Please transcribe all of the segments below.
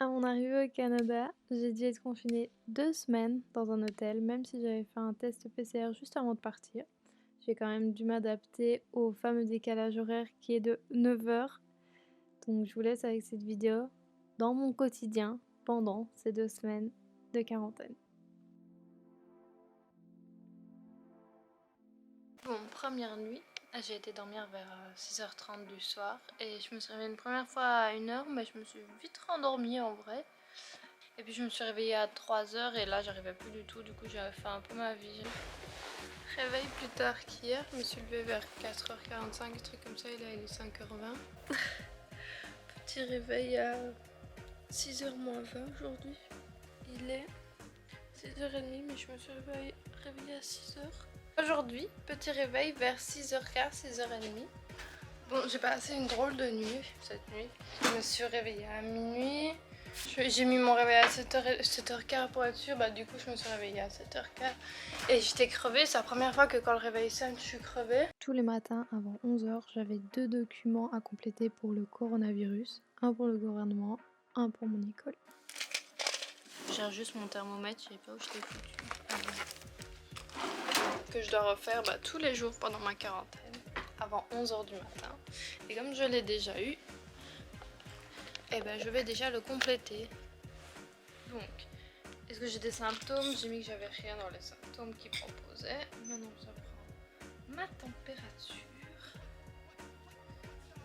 À mon arrivée au Canada, j'ai dû être confinée 2 semaines dans un hôtel, même si j'avais fait un test PCR juste avant de partir. J'ai quand même dû m'adapter au fameux décalage horaire qui est de 9 heures. Donc je vous laisse avec cette vidéo dans mon quotidien pendant ces 2 semaines de quarantaine. Bon, première nuit, j'ai été dormir vers 6h30 du soir et je me suis réveillée une première fois à 1h, mais je me suis vite rendormie en vrai. Et puis je me suis réveillée à 3h et là j'arrivais plus du tout, du coup j'avais fait un peu ma vie. Réveil plus tard qu'hier, je me suis levée vers 4h45, un truc comme ça, et là il est 5h20. Petit réveil à 6h moins 20 aujourd'hui. Il est 6h30 mais je me suis réveillée à 6h. Aujourd'hui, petit réveil vers 6h15, 6h30. Bon, j'ai passé une drôle de nuit cette nuit. Je me suis réveillée à minuit. J'ai mis mon réveil à 7h15 pour être sûre. Bah, du coup, je me suis réveillée à 7h15. Et j'étais crevée. C'est la première fois que quand le réveil sonne, je suis crevée. Tous les matins avant 11h, j'avais 2 documents à compléter pour le coronavirus. Un pour le gouvernement, un pour mon école. Je cherche juste mon thermomètre, je sais pas où je l'ai foutu. Que je dois refaire tous les jours pendant ma quarantaine. Avant 11h du matin. Et comme je l'ai déjà eu, je vais déjà le compléter. Donc, est-ce que j'ai des symptômes? J'ai mis que j'avais rien dans les symptômes qu'il proposait. Maintenant, je prends ma température.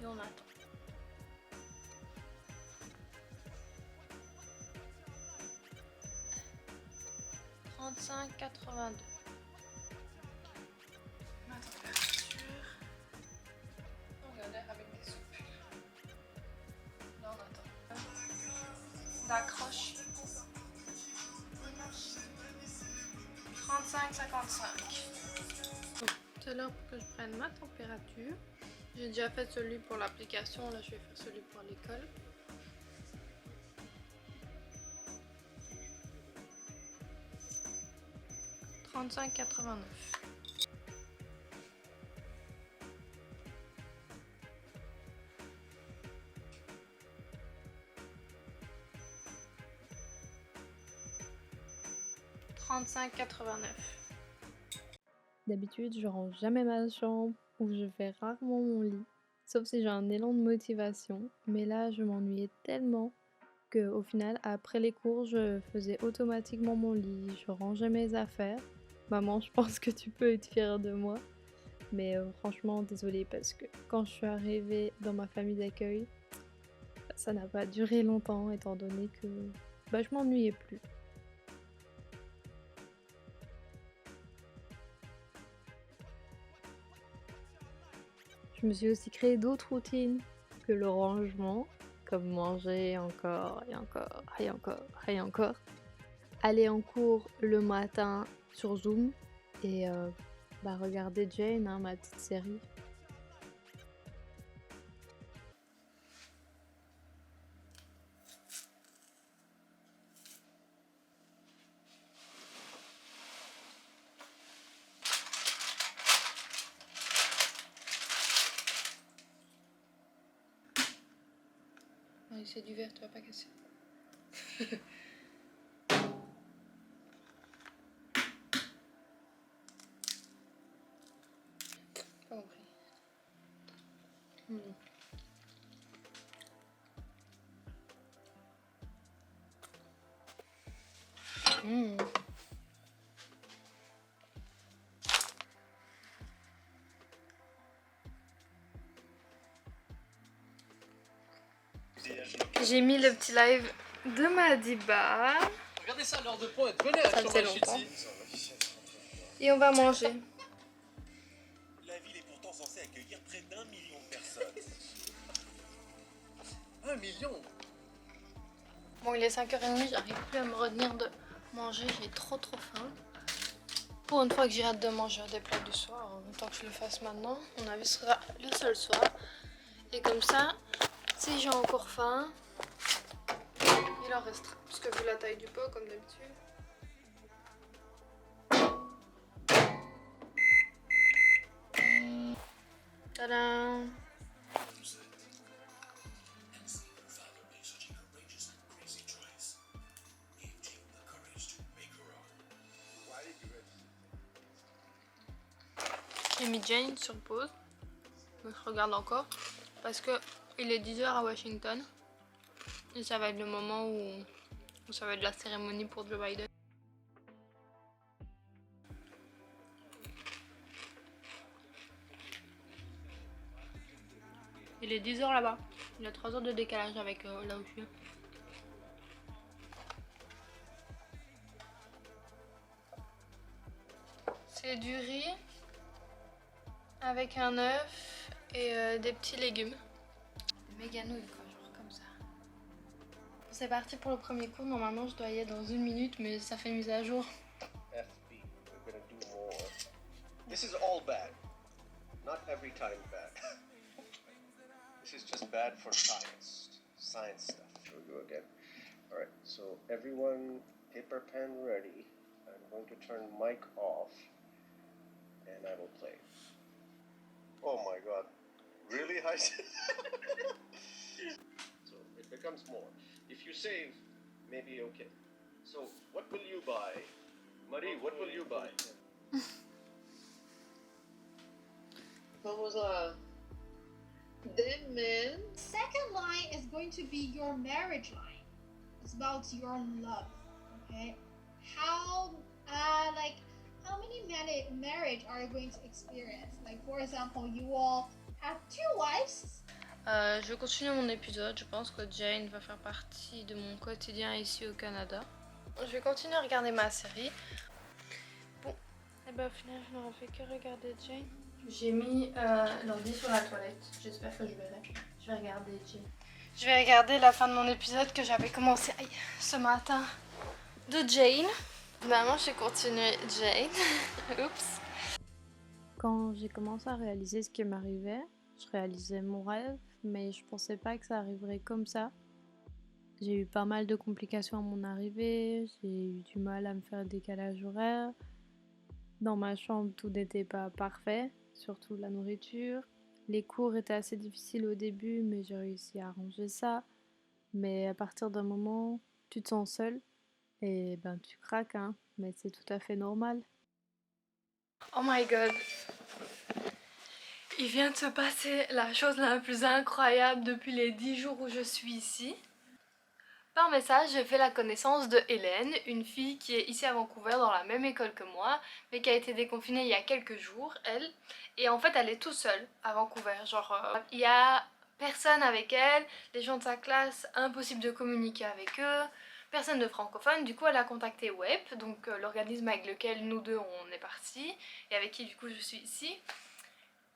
Et on attend. « 35,82. Ma température. Regardez avec des soupules. Là, on attend. D'accroche. 35,55. C'est l'heure pour que je prenne ma température. J'ai déjà fait celui pour l'application, là je vais faire celui pour l'école. « 35,89. « 35,89. D'habitude, je range jamais ma chambre ou je fais rarement mon lit, sauf si j'ai un élan de motivation. Mais là, je m'ennuyais tellement que, au final, après les cours, je faisais automatiquement mon lit, je rangeais mes affaires. Maman, je pense que tu peux être fière de moi. Mais franchement, désolée parce que quand je suis arrivée dans ma famille d'accueil, ça n'a pas duré longtemps étant donné que je m'ennuyais plus. Je me suis aussi créé d'autres routines que le rangement, comme manger encore et encore et encore et encore. Aller en cours le matin sur Zoom et regarder Jane, ma petite série. Oui, c'est du verre, tu vas pas casser. Pas compris. J'ai mis le petit live de Madiba. Regardez ça, l'heure de pointe. Venez, Ça faisait longtemps. Et on va manger. La ville est pourtant censée accueillir près d'1 million de personnes. 1 million. Bon, il est 5h30, j'arrive plus à me retenir de manger, j'ai trop faim. Pour une fois que j'ai hâte de manger des plats du soir, autant que je le fasse maintenant. Mon avis sera le seul soir. Et comme ça, si j'ai encore faim, il en restera. Parce que vu la taille du pot, comme d'habitude. Tadam! j'ai mis Jane sur pause. Donc je regarde encore. Parce que il est 10 h à Washington. Et ça va être le moment où ça va être la cérémonie pour Joe Biden. Il est 10 h là-bas. Il y a 3 heures de décalage avec là où je suis. C'est du riz avec un œuf et des petits légumes. Méga nouilles quoi, genre comme ça. C'est parti pour le premier cours. Normalement je dois y être dans 1 minute, mais ça fait mise à jour. FB, we're gonna do more. This is all bad. Not every time bad. This is just bad for science. Science stuff. Here we go again. Alright, so everyone, paper pen ready. I'm going to turn mic off. And I will play. Oh my god. Really high? So it becomes more. If you save, maybe okay. So what will you buy? Marie, what will you buy? Vamos lá. Demen. Second line is going to be your marriage line. It's about your love. Okay. How many marriage are you going to experience? Like for example, you all have 2 wives. Je vais continuer mon épisode. Je pense que Jane va faire partie de mon quotidien ici au Canada. Je vais continuer à regarder ma série. Bon, et ben au final, je n'aurai fait que regarder Jane. J'ai mis l'ordi sur la toilette. J'espère que je verrai. Je vais regarder Jane. Je vais regarder la fin de mon épisode que j'avais commencé ce matin de Jane. Finalement, j'ai continué Jane. Oups. Quand j'ai commencé à réaliser ce qui m'arrivait, je réalisais mon rêve, mais je pensais pas que ça arriverait comme ça. J'ai eu pas mal de complications à mon arrivée, j'ai eu du mal à me faire décalage horaire. Dans ma chambre, tout n'était pas parfait, surtout la nourriture. Les cours étaient assez difficiles au début, mais j'ai réussi à arranger ça. Mais à partir d'un moment, tu te sens seule et ben tu craques, hein, mais c'est tout à fait normal. Oh my god! Il vient de se passer la chose la plus incroyable depuis les 10 jours où je suis ici. Par message, j'ai fait la connaissance de Hélène, une fille qui est ici à Vancouver dans la même école que moi, mais qui a été déconfinée il y a quelques jours, elle. Et en fait, elle est toute seule à Vancouver. Genre, il y a personne avec elle, les gens de sa classe, impossible de communiquer avec eux, personne de francophone. Du coup, elle a contacté WEP, donc l'organisme avec lequel nous deux on est partis, et avec qui du coup je suis ici,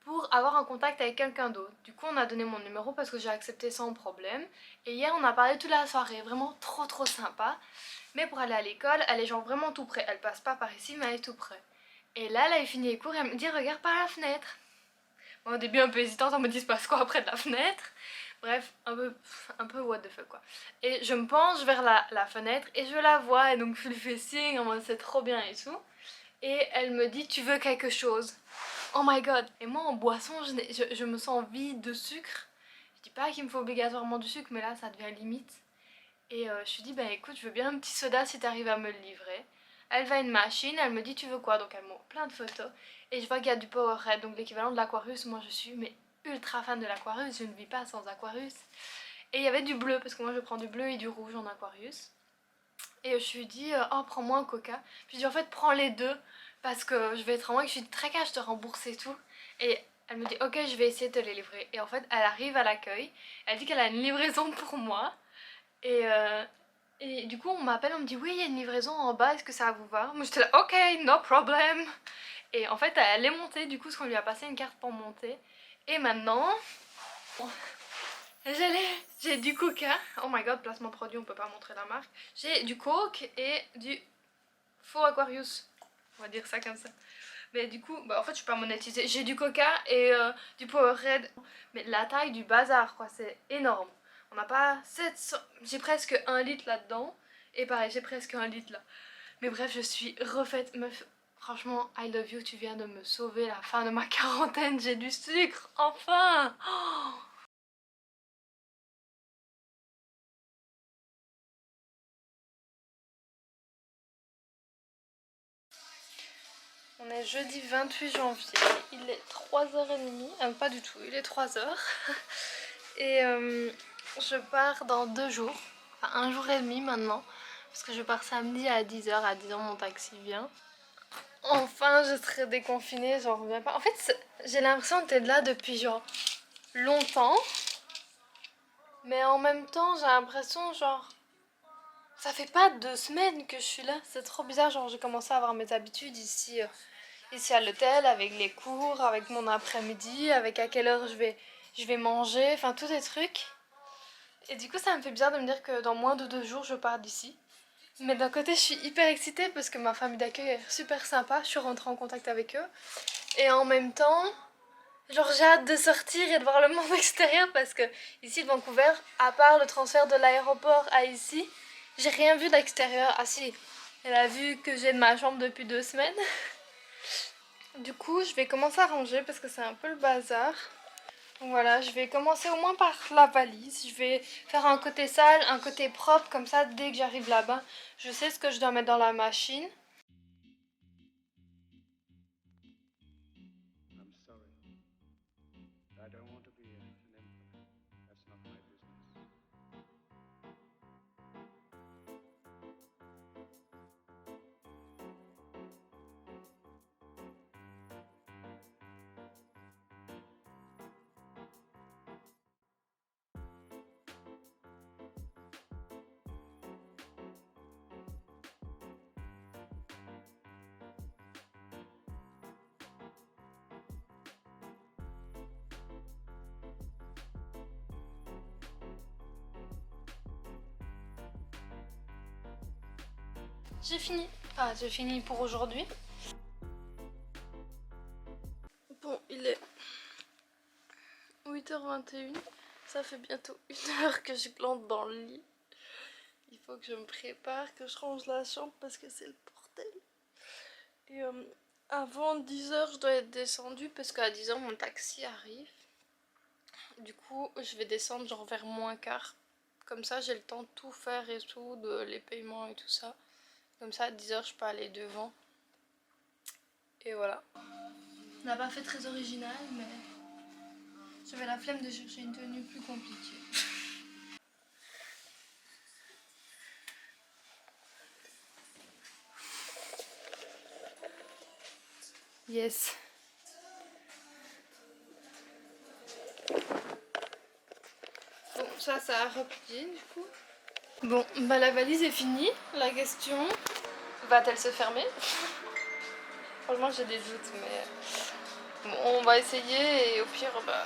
pour avoir un contact avec quelqu'un d'autre. Du coup on a donné mon numéro parce que j'ai accepté sans problème. Et hier on a parlé toute la soirée, vraiment trop sympa. Mais pour aller à l'école, elle est genre vraiment tout près. Elle passe pas par ici mais elle est tout près. Et là elle a fini les cours et elle me dit regarde par la fenêtre. Bon, au début un peu hésitante, on me dit il se passe quoi après de la fenêtre. Bref, un peu what the fuck quoi. Et je me penche vers la fenêtre et je la vois et donc je lui fais signe en mode c'est trop bien et tout. Et elle me dit tu veux quelque chose? Oh my god! Et moi en boisson, je me sens vide de sucre. Je dis pas qu'il me faut obligatoirement du sucre, mais là ça devient limite. Et je lui dis bah écoute, je veux bien un petit soda si t'arrives à me le livrer. Elle va à une machine, elle me dit tu veux quoi? Donc elle montre plein de photos. Et je vois qu'il y a du Powerade, donc l'équivalent de l'Aquarius. Moi je suis mais ultra fan de l'Aquarius, je ne vis pas sans Aquarius. Et il y avait du bleu, parce que moi je prends du bleu et du rouge en Aquarius. Et je lui dis oh prends-moi un coca. Puis je dis en fait prends les deux. Parce que je vais être en mode, je suis très cash, je te rembourse et tout. Et elle me dit ok je vais essayer de te les livrer. Et en fait elle arrive à l'accueil, elle dit qu'elle a une livraison pour moi. Et du coup on m'appelle, on me dit oui il y a une livraison en bas, est-ce que ça vous va? Moi j'étais là ok no problem. Et en fait elle est montée du coup parce qu'on lui a passé une carte pour monter. Et maintenant j'ai du coca. Oh my god, placement de produit, on peut pas montrer la marque. J'ai du coke et du faux Aquarius. On va dire ça comme ça. Mais du coup, bah en fait je suis pas monétisée. J'ai du coca et du Powerade. Mais la taille du bazar quoi, c'est énorme. On n'a pas 700... J'ai presque 1 litre là-dedans. Et pareil, j'ai presque 1 litre là. Mais bref, je suis refaite. Meuf, franchement, I love you, tu viens de me sauver la fin de ma quarantaine. J'ai du sucre, enfin oh. On est jeudi 28 janvier, il est 3h30, pas du tout, il est 3h. Et je pars dans 2 jours, enfin 1 jour et demi maintenant. Parce que je pars samedi à 10h, à 10h mon taxi vient. Enfin je serai déconfinée, j'en reviens pas. En fait j'ai l'impression d'être là depuis genre longtemps. Mais en même temps j'ai l'impression genre... Ça fait pas 2 semaines que je suis là, c'est trop bizarre, genre j'ai commencé à avoir mes habitudes ici à l'hôtel, avec les cours, avec mon après-midi, avec à quelle heure je vais manger, enfin tous des trucs. Et du coup ça me fait bizarre de me dire que dans moins de 2 jours je pars d'ici. Mais d'un côté je suis hyper excitée parce que ma famille d'accueil est super sympa, je suis rentrée en contact avec eux. Et en même temps, genre j'ai hâte de sortir et de voir le monde extérieur parce que ici Vancouver, à part le transfert de l'aéroport à ici, j'ai rien vu d'extérieur. Ah si, la vue que j'ai de ma chambre depuis 2 semaines. Du coup je vais commencer à ranger parce que c'est un peu le bazar. Donc voilà, je vais commencer au moins par la valise. Je vais faire un côté sale, un côté propre, comme ça dès que j'arrive là-bas, je sais ce que je dois mettre dans la machine. I'm sorry. I don't want to be an emperor. That's not my business. J'ai fini. Ah, j'ai fini pour aujourd'hui. Bon, il est 8h21. Ça fait bientôt 1 heure que je glande dans le lit. Il faut que je me prépare, que je range la chambre parce que c'est le bordel. Et avant 10h, je dois être descendue parce qu'à 10h, mon taxi arrive. Du coup, je vais descendre genre vers -15. Comme ça, j'ai le temps de tout faire et tout, de les paiements et tout ça. Comme ça, à 10h, je peux aller devant. Et voilà. On n'a pas fait très original, mais j'avais la flemme de chercher une tenue plus compliquée. Yes. Bon, ça a replié du coup. Bon, bah la valise est finie. La question, va-t-elle se fermer? Franchement, j'ai des doutes, mais bon, on va essayer et au pire, bah,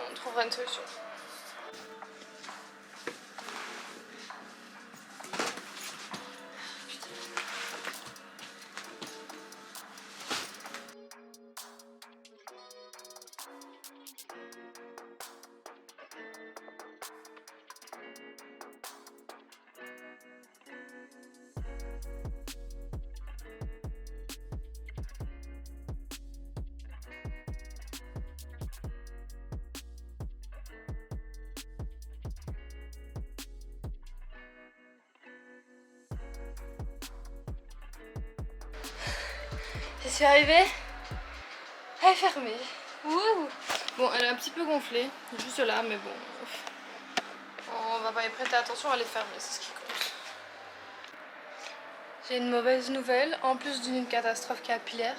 on trouvera une solution. Je suis arrivée. Elle est fermée. Wouh. Bon, elle est un petit peu gonflée, juste là, mais bon. On va pas y prêter attention, elle est fermée, c'est ce qui compte. J'ai une mauvaise nouvelle, en plus d'une catastrophe capillaire.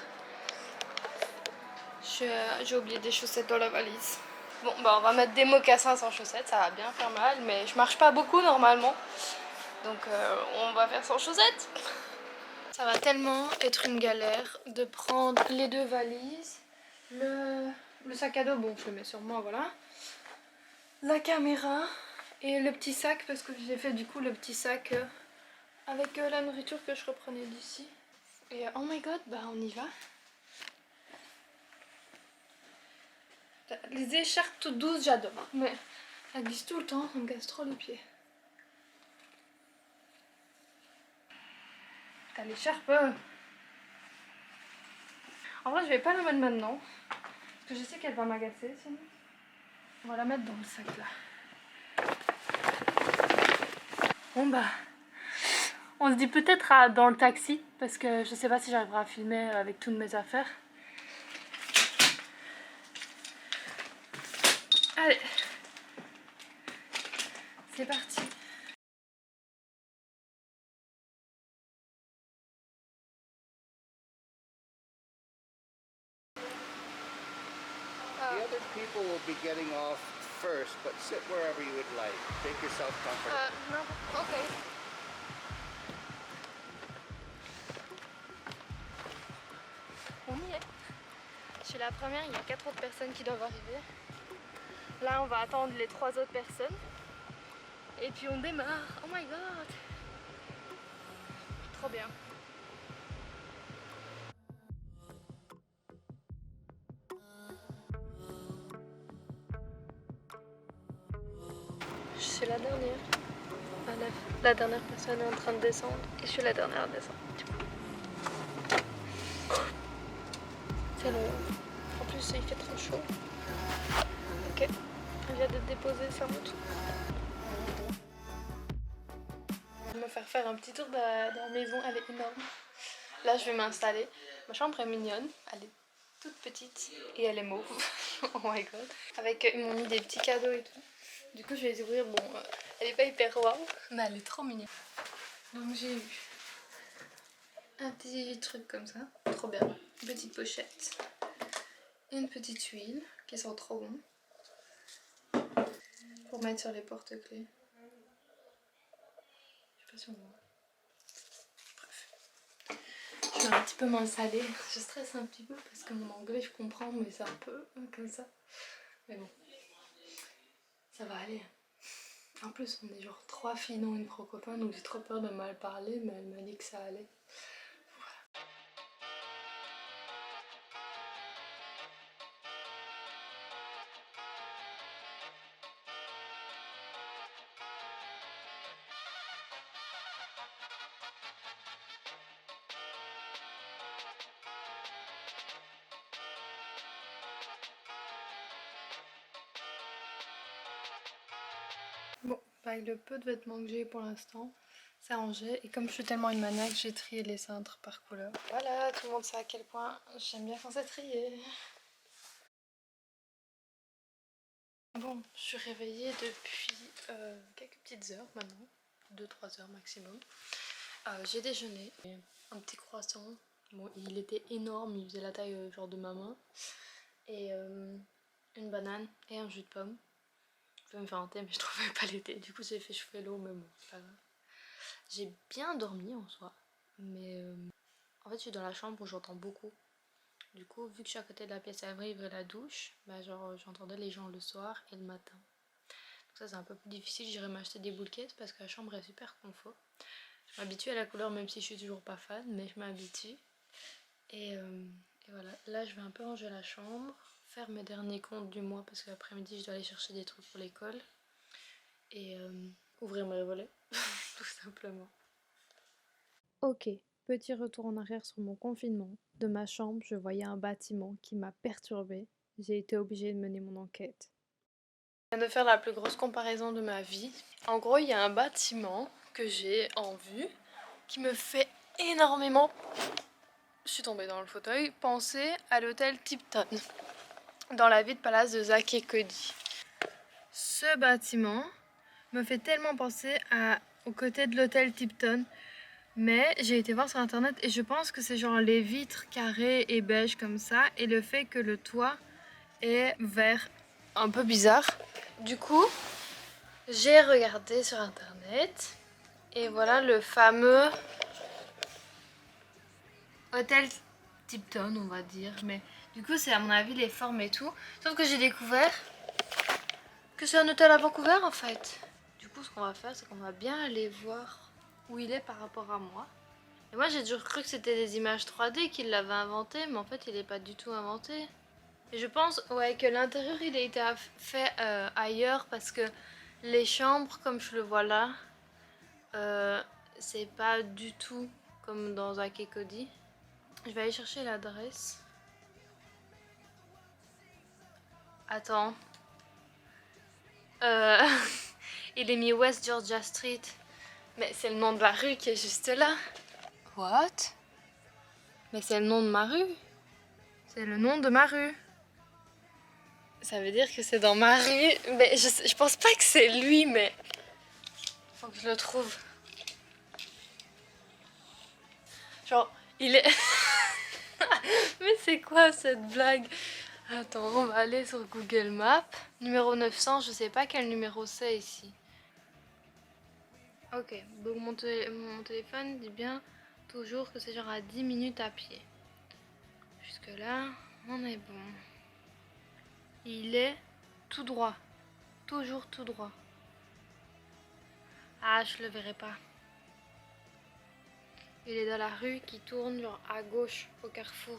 J'ai oublié des chaussettes dans la valise. Bon, bah on va mettre des mocassins sans chaussettes, ça va bien faire mal, mais je marche pas beaucoup normalement. Donc on va faire sans chaussettes. Ça va tellement être une galère de prendre les 2 valises, le sac à dos, bon je le mets sur moi, voilà, la caméra et le petit sac, parce que j'ai fait du coup le petit sac avec la nourriture que je reprenais d'ici. Et oh my god, bah on y va. Les écharpes toutes douces, j'adore, mais elles glissent tout le temps, on me casse trop les pieds. T'as l'écharpe. En vrai, je vais pas la mettre maintenant. Parce que je sais qu'elle va m'agacer sinon. On va la mettre dans le sac là. Bon bah, On se dit peut-être dans le taxi, parce que je sais pas si j'arriverai à filmer avec toutes mes affaires. Allez, c'est parti. The other people will be getting off first, but sit wherever you would like. Make yourself comfortable. Non, ok. On y est. Je suis la première, il y a 4 autres personnes qui doivent arriver. Là, on va attendre les 3 autres personnes. Et puis on démarre. Oh my god! Trop bien. Je suis la dernière. La dernière personne est en train de descendre et je suis la dernière à descendre. C'est long. En plus, il fait trop chaud. Ok, on vient de déposer, ça monte. Je vais me faire un petit tour de la maison, elle est énorme. Là, je vais m'installer. Ma chambre est mignonne, elle est toute petite et elle est mauve. Oh my god. Avec, ils m'ont mis des petits cadeaux et tout. Du coup, je vais les ouvrir. Bon, elle est pas hyper wow, mais elle est trop mignonne. Donc, j'ai eu un petit truc comme ça. Trop bien. Une petite pochette. Une petite huile qui sent trop bon. Pour mettre sur les porte-clés. Je sais pas si on voit. Bref. Je vais un petit peu m'installer. Je stresse un petit peu parce que mon anglais je comprends, mais c'est un peu comme ça. Mais bon. Ça va aller. En plus, on est genre 3 filles dont une pro-copain, donc j'ai trop peur de mal parler, mais elle m'a dit que ça allait. Bon, avec le peu de vêtements que j'ai pour l'instant, c'est rangé. Et comme je suis tellement une maniaque, j'ai trié les cintres par couleur. Voilà, tout le monde sait à quel point j'aime bien quand c'est trié. Bon, je suis réveillée depuis quelques petites heures maintenant, 2-3 heures maximum. J'ai déjeuné, un petit croissant. Bon, il était énorme, il faisait la taille genre de ma main. Et une banane et un jus de pomme. Je pouvais me faire un thé mais je trouvais pas l'été. Du coup j'ai fait chauffer l'eau mais bon c'est pas grave. J'ai bien dormi en soi. Mais en fait je suis dans la chambre où j'entends beaucoup. Du coup vu que je suis à côté de la pièce à vivre et la douche, bah genre j'entendais les gens le soir et le matin. Donc ça c'est un peu plus difficile. J'irai m'acheter des boules parce que la chambre est super confort. Je m'habitue à la couleur même si je suis toujours pas fan, mais je m'habitue. Et voilà, là je vais un peu ranger la chambre, faire mes derniers comptes du mois parce que l'après-midi je dois aller chercher des trucs pour l'école et ouvrir mes volets, tout simplement. Ok, petit retour en arrière sur mon confinement. De ma chambre, je voyais un bâtiment qui m'a perturbée. J'ai été obligée de mener mon enquête. Je viens de faire la plus grosse comparaison de ma vie. En gros, il y a un bâtiment que j'ai en vue qui me fait énormément... Je suis tombée dans le fauteuil. Penser à l'hôtel Tipton dans la ville palace de Zack et Cody. Ce bâtiment me fait tellement penser au côté de l'hôtel Tipton, mais j'ai été voir sur internet et je pense que c'est genre les vitres carrées et beige comme ça et le fait que le toit est vert, un peu bizarre. Du coup, j'ai regardé sur internet et voilà le fameux hôtel Tipton, on va dire, mais du coup c'est à mon avis les formes et tout, sauf que j'ai découvert que c'est un hôtel à Vancouver en fait. Du coup ce qu'on va faire c'est qu'on va bien aller voir où il est par rapport à moi. Et moi j'ai toujours cru que c'était des images 3D qu'il l'avait inventé, mais en fait il n'est pas du tout inventé. Et je pense ouais que l'intérieur il a été fait ailleurs parce que les chambres comme je le vois là, c'est pas du tout comme dans Zack et Cody. Je vais aller chercher l'adresse. Attends. Il est mis West Georgia Street. Mais c'est le nom de la rue qui est juste là. What? Mais c'est le nom de ma rue. C'est le nom de ma rue. Ça veut dire que c'est dans ma rue. Mais je pense pas que c'est lui, mais... Faut que je le trouve. Genre, il est... Mais c'est quoi cette blague? Attends, on va aller sur Google Maps. Numéro 900, je sais pas quel numéro c'est ici. Ok, donc mon téléphone dit bien toujours que c'est genre à 10 minutes à pied. Jusque là, on est bon. Il est tout droit. Toujours tout droit. Ah, je le verrai pas. Il est dans la rue qui tourne genre à gauche au carrefour.